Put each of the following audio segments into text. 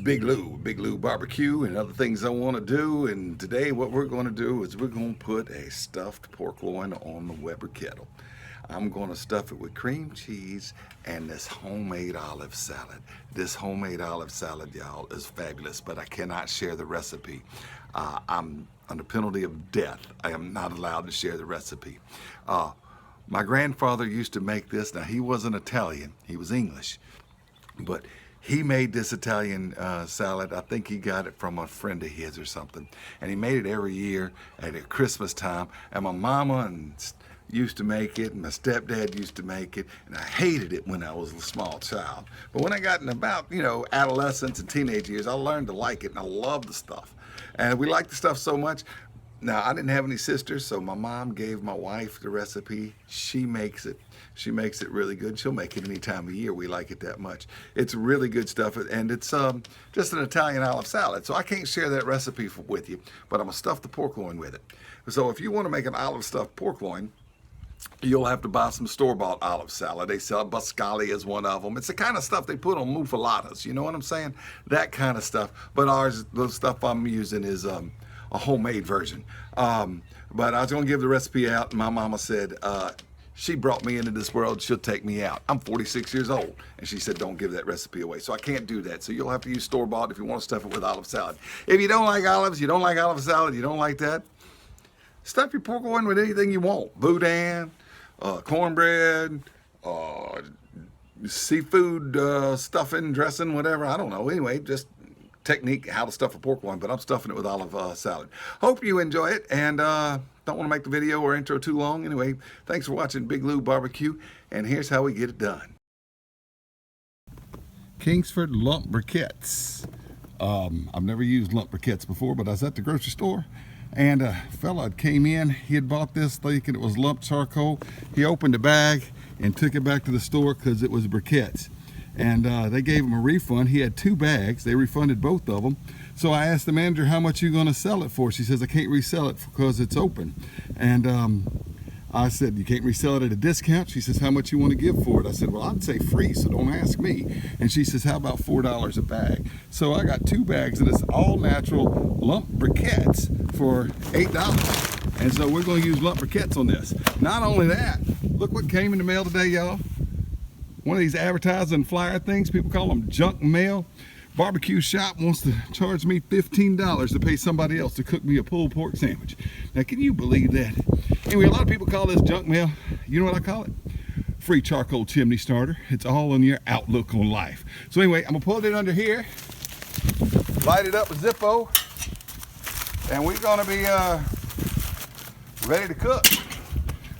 Big Lou Barbecue and other things I want to do. And today what we're going to do is we're going to put a stuffed pork loin on the Weber Kettle. I'm going to stuff it with cream cheese and this homemade olive salad. This homemade olive salad, y'all, is fabulous, but I cannot share the recipe. I'm under penalty of death. I am not allowed to share the recipe. My grandfather used to make this. Now, he wasn't Italian, he was English, but he made this Italian salad. I think he got it from a friend of his or something. And he made it every year at Christmas time. And my mama used to make it, and my stepdad used to make it, and I hated it when I was a small child. But when I got in about, adolescence and teenage years, I learned to like it, and I love the stuff. And we like the stuff so much. Now, I didn't have any sisters, so my mom gave my wife the recipe. She makes it. She makes it really good. She'll make it any time of year. We like it that much. It's really good stuff, and it's just an Italian olive salad. So I can't share that recipe with you, but I'm going to stuff the pork loin with it. So if you want to make an olive stuffed pork loin, you'll have to buy some store-bought olive salad. They sell Buscali as one of them. It's the kind of stuff they put on muffaladas. You know what I'm saying? That kind of stuff. But the stuff I'm using is a homemade version. But I was going to give the recipe out, and my mama said, she brought me into this world, she'll take me out. I'm 46 years old, and she said, don't give that recipe away. So I can't do that. So you'll have to use store-bought if you want to stuff it with olive salad. If you don't like olives, you don't like olive salad, you don't like that, stuff your pork loin with anything you want. Boudin, cornbread, seafood stuffing, dressing, whatever. I don't know. Anyway, just technique how to stuff a pork loin, but I'm stuffing it with olive salad. Hope you enjoy it, and don't want to make the video or intro too long. Anyway, thanks for watching Big Lou Barbecue, and here's how we get it done. Kingsford lump briquettes. I've never used lump briquettes before, but I was at the grocery store, and a fella came in. He had bought this thinking it was lump charcoal. He opened the bag and took it back to the store because it was briquettes. And they gave him a refund. He had 2 bags. They refunded both of them. So I asked the manager, how much are you going to sell it for? She says, I can't resell it because it's open. And I said, you can't resell it at a discount? She says, how much you want to give for it? I said, well, I'd say free, so don't ask me. And she says, how about $4 a bag? So I got 2 bags of this all natural lump briquettes for $8. And so we're going to use lump briquettes on this. Not only that, look what came in the mail today, y'all. One of these advertising flyer things, people call them junk mail. Barbecue shop wants to charge me $15 to pay somebody else to cook me a pulled pork sandwich. Now, can you believe that? Anyway, a lot of people call this junk mail. You know what I call it? Free charcoal chimney starter. It's all on your outlook on life. So anyway, I'm gonna pull it under here, light it up with Zippo, and we're gonna be ready to cook.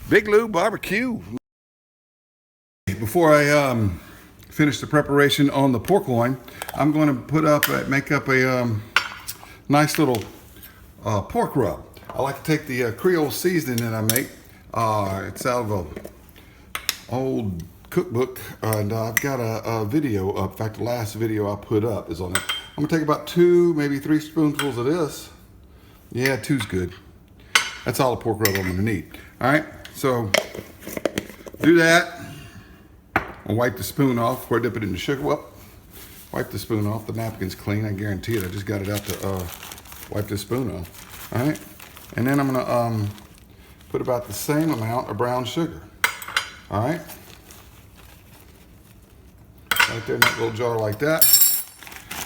Big Lou Barbecue. Before I finish the preparation on the pork loin, I'm going to make up a nice little pork rub. I like to take the Creole seasoning that I make. It's out of an old cookbook, and I've got a video up. In fact, the last video I put up is on it. I'm going to take about 2, maybe 3 spoonfuls of this. Yeah, 2's good. That's all the pork rub I'm going to need. All right, so do that. I'll wipe the spoon off before I dip it in the sugar. Well, wipe the spoon off. The napkin's clean. I guarantee it. I just got it out to wipe the spoon off. All right, and then I'm gonna put about the same amount of brown sugar. All right, right there in that little jar like that.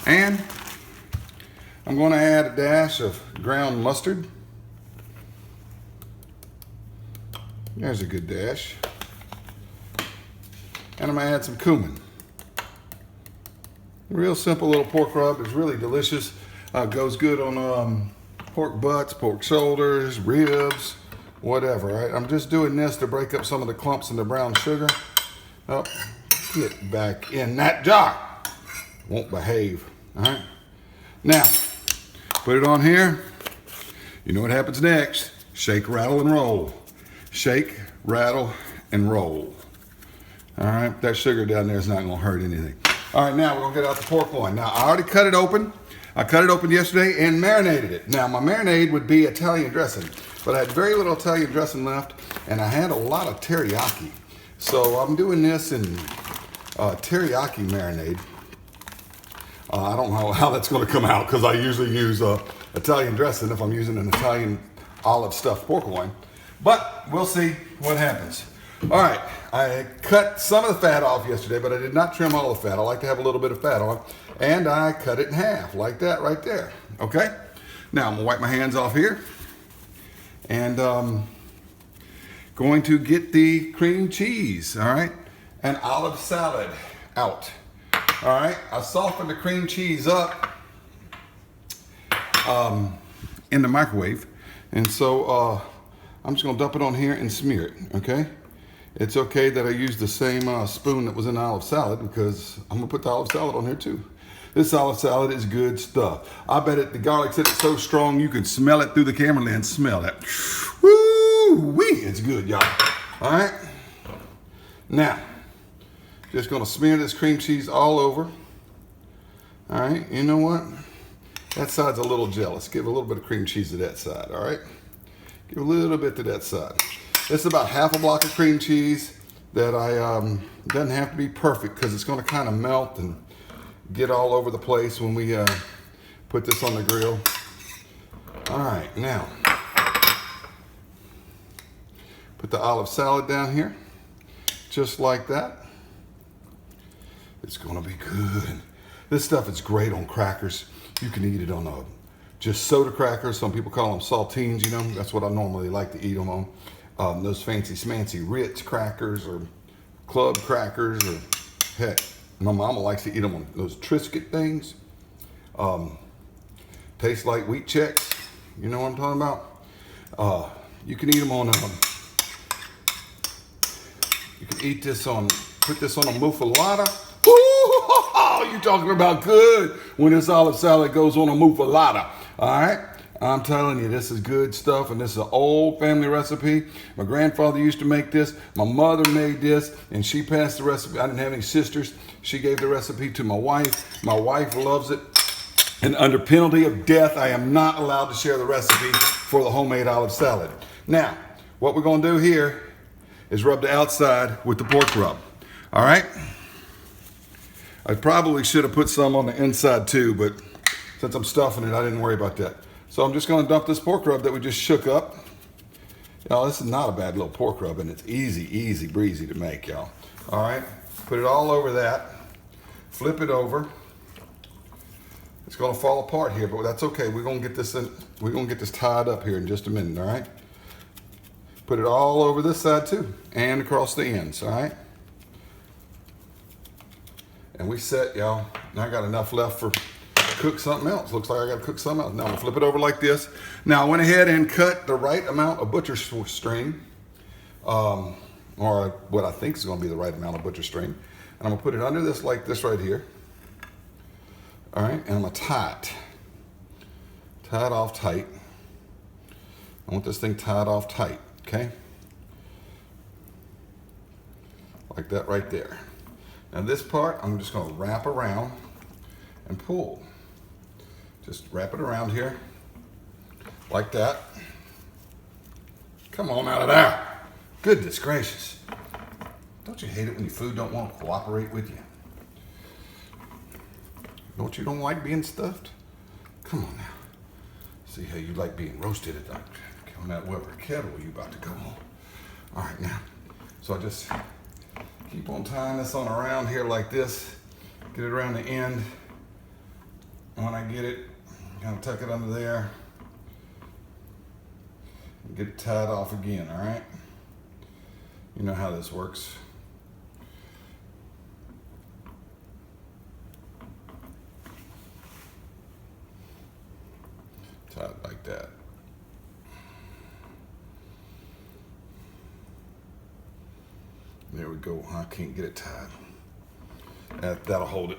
And I'm going to add a dash of ground mustard. There's a good dash. And I'm going to add some cumin. Real simple little pork rub. It's really delicious. Goes good on pork butts, pork shoulders, ribs, whatever. Right? I'm just doing this to break up some of the clumps in the brown sugar. Oh, get back in that jar. Won't behave. All right. Now, put it on here. You know what happens next. Shake, rattle, and roll. Shake, rattle, and roll. All right, that sugar down there is not gonna hurt anything. All right, now we're gonna get out the pork loin. Now, I already cut it open. I cut it open yesterday and marinated it. Now, my marinade would be Italian dressing, but I had very little Italian dressing left, and I had a lot of teriyaki. So I'm doing this in teriyaki marinade. I don't know how that's going to come out because I usually use Italian dressing if I'm using an Italian olive stuffed pork loin. But we'll see what happens. All right, I cut some of the fat off yesterday, but I did not trim all the fat. I like to have a little bit of fat on. And I cut it in half like that right there. Okay? Now I'm going to wipe my hands off here. And going to get the cream cheese, all right? And olive salad out. All right, I softened the cream cheese up in the microwave. And so I'm just gonna dump it on here and smear it, okay? It's okay that I use the same spoon that was in the olive salad because I'm gonna put the olive salad on here too. This olive salad is good stuff. I bet the garlic's in it so strong you can smell it through the camera lens. Smell that. Woo-wee, it's good, y'all. All right, now, just gonna smear this cream cheese all over. All right, you know what? That side's a little jealous. Give a little bit of cream cheese to that side, all right? Give a little bit to that side. It's about half a block of cream cheese that I, doesn't have to be perfect because it's gonna kind of melt and get all over the place when we put this on the grill. All right, now, put the olive salad down here, just like that. It's gonna be good. This stuff is great on crackers. You can eat it on just soda crackers. Some people call them saltines, you know. That's what I normally like to eat them on. Those fancy smancy Ritz crackers or club crackers or heck, my mama likes to eat them on those Triscuit things. Taste like wheat checks. You know what I'm talking about? You can eat them on, you can eat this on, put this on a muffaletta. Ooh, you talking about good when this olive salad goes on a muffaletta. All right, I'm telling you, this is good stuff, and this is an old family recipe. My grandfather used to make this. My mother made this, and she passed the recipe. I didn't have any sisters. She gave the recipe to my wife. My wife loves it, and under penalty of death, I am not allowed to share the recipe for the homemade olive salad. Now, what we're gonna do here is rub the outside with the pork rub. All right? I probably should have put some on the inside too, but since I'm stuffing it, I didn't worry about that. So I'm just gonna dump this pork rub that we just shook up. Y'all, this is not a bad little pork rub, and it's easy breezy to make, y'all. All right, put it all over that. Flip it over. It's gonna fall apart here, but that's okay. We're gonna get this in, we're gonna get this tied up here in just a minute, all right? Put it all over this side too, and across the ends, all right? And we set, y'all. Now I got enough left for cook something else. Looks like I gotta cook something else. Now I'm gonna flip it over like this. Now I went ahead and cut the right amount of butcher string, or what I think is gonna be the right amount of butcher string. And I'm gonna put it under this like this right here. All right, and I'm gonna tie it off tight. I want this thing tied off tight, okay? Like that right there. Now this part, I'm just gonna wrap around and pull. Just wrap it around here, like that. Come on out of there. Goodness gracious. Don't you hate it when your food don't want to cooperate with you? Don't you like being stuffed? Come on now. See how you like being roasted on that Weber Kettle you about to go on. All right now, so I just keep on tying this on around here like this. Get it around the end. And when I get it, kind of tuck it under there. And get it tied off again, all right? You know how this works. Tie it like that. There we go. I can't get it tied. That'll hold it.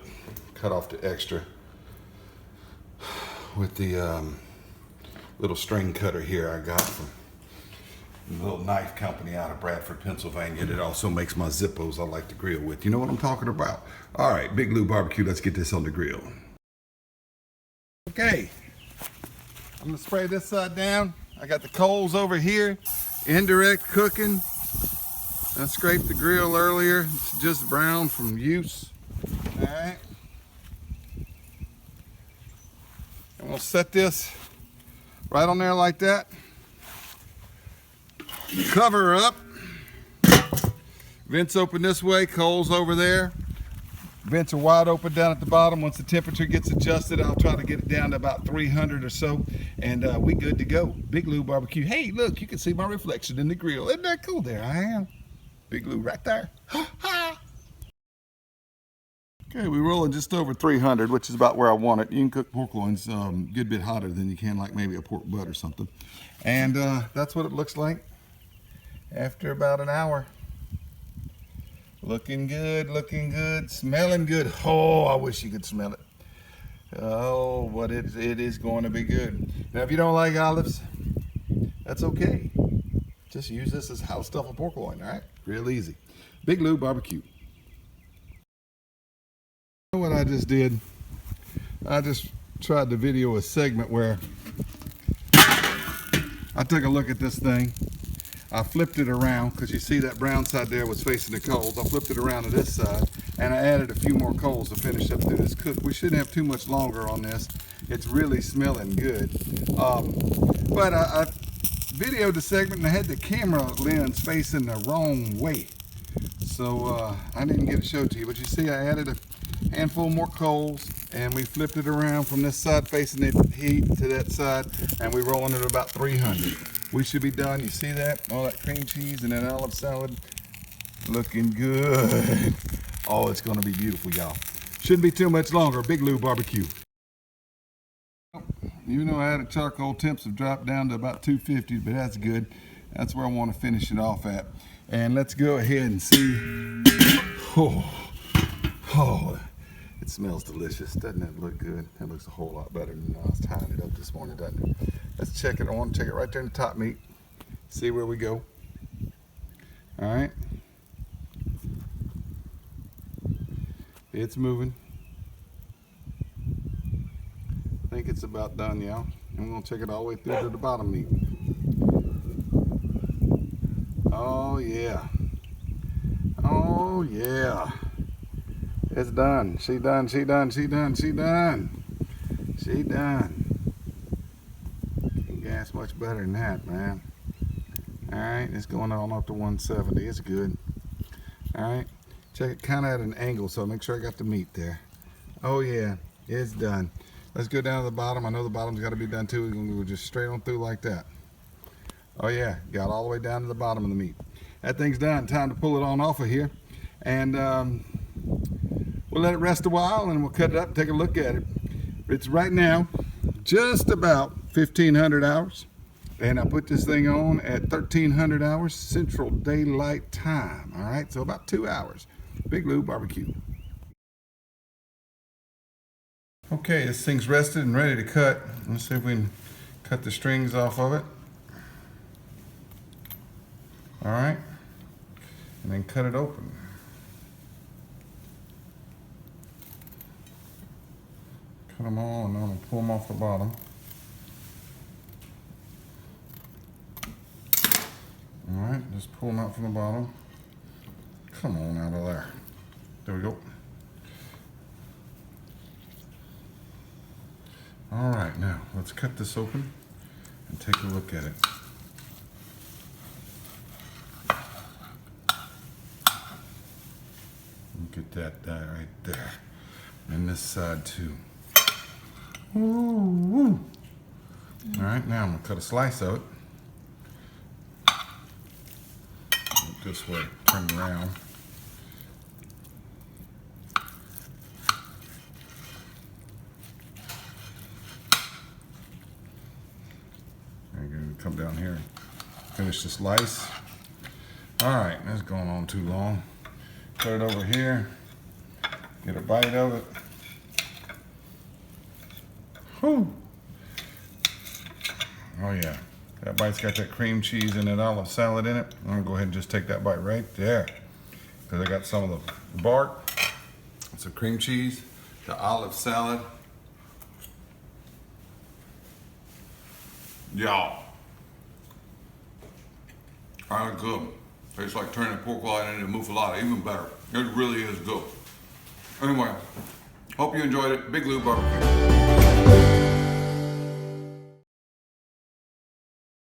Cut off the extra with the little string cutter here I got from a little knife company out of Bradford, Pennsylvania. That also makes my Zippos I like to grill with. You know what I'm talking about? All right, Big Lou Barbecue. Let's get this on the grill. Okay, I'm gonna spray this side down. I got the coals over here, indirect cooking. I scraped the grill earlier. It's just brown from use. All right. set this right on there like that. Cover her up. Vents open this way, coals over there. Vents are wide open down at the bottom. Once the temperature gets adjusted, I'll try to get it down to about 300 or so, and we good to go. Big Lou Barbecue. Hey, look, you can see my reflection in the grill. Isn't that cool? There I am. Big Lou right there. Okay, we're rolling just over 300, which is about where I want it. You can cook pork loins a good bit hotter than you can like maybe a pork butt or something. And that's what it looks like after about an hour. Looking good, smelling good. Oh, I wish you could smell it. Oh, but it is going to be good. Now, if you don't like olives, that's okay. Just use this as how to stuff a pork loin, all right? Real easy. Big Lou Barbecue. You know what I just did? I just tried to video a segment where I took a look at this thing. I flipped it around because you see that brown side there was facing the coals. I flipped it around to this side and I added a few more coals to finish up through this cook. We shouldn't have too much longer on this. It's really smelling good. But I videoed the segment and I had the camera lens facing the wrong way. So I didn't get it showed to you, but you see I added a handful more coals and we flipped it around from this side facing the heat to that side, and we're rolling it about 300. We should be done. You see that? All that cream cheese and that olive salad looking good. Oh, it's going to be beautiful, y'all. Shouldn't be too much longer. Big Lou Barbecue. Even though I added charcoal, temps have dropped down to about 250, but that's good. That's where I want to finish it off at. And let's go ahead and see. Oh, it smells delicious. Doesn't that look good? That looks a whole lot better than I was tying it up this morning, doesn't it? Let's check it. I want to check it right there in the top meat. See where we go. All right. It's moving. I think it's about done, y'all. I'm going to check it all the way through to the bottom meat. Oh, yeah. Oh, yeah. It's done. She done. She done. She done. She done. She done. Can't gas much better than that, man. All right, it's going on up to 170. It's good. All right, check it kind of at an angle, so make sure I got the meat there. Oh yeah, it's done. Let's go down to the bottom. I know the bottom's got to be done too. We're going to go just straight on through like that. Oh yeah, got all the way down to the bottom of the meat. That thing's done. Time to pull it on off of here, and we'll let it rest a while, and we'll cut it up and take a look at it. It's right now just about 1,500 hours, and I put this thing on at 1,300 hours Central Daylight Time. All right, so about 2 hours. Big Lou Barbecue. Okay, this thing's rested and ready to cut. Let's see if we can cut the strings off of it. All right, and then cut it open. Cut them all, and then I'm gonna pull them off the bottom. All right, just pull them out from the bottom. Come on out of there. There we go. All right, now let's cut this open and take a look at it. Look at that right there. And this side too. Ooh. All right, now I'm gonna cut a slice of it. This way, turn it around. I'm gonna come down here and finish the slice. All right, that's going on too long. Put it over here, get a bite of it. Whew. Oh yeah, that bite's got that cream cheese and that olive salad in it. I'm gonna go ahead and just take that bite right there, because I got some of the bark. It's the cream cheese, the olive salad. Y'all, that's good. Tastes like turning pork loin into muffalata, even better. It really is good. Anyway, hope you enjoyed it. Big Lou Barbecue.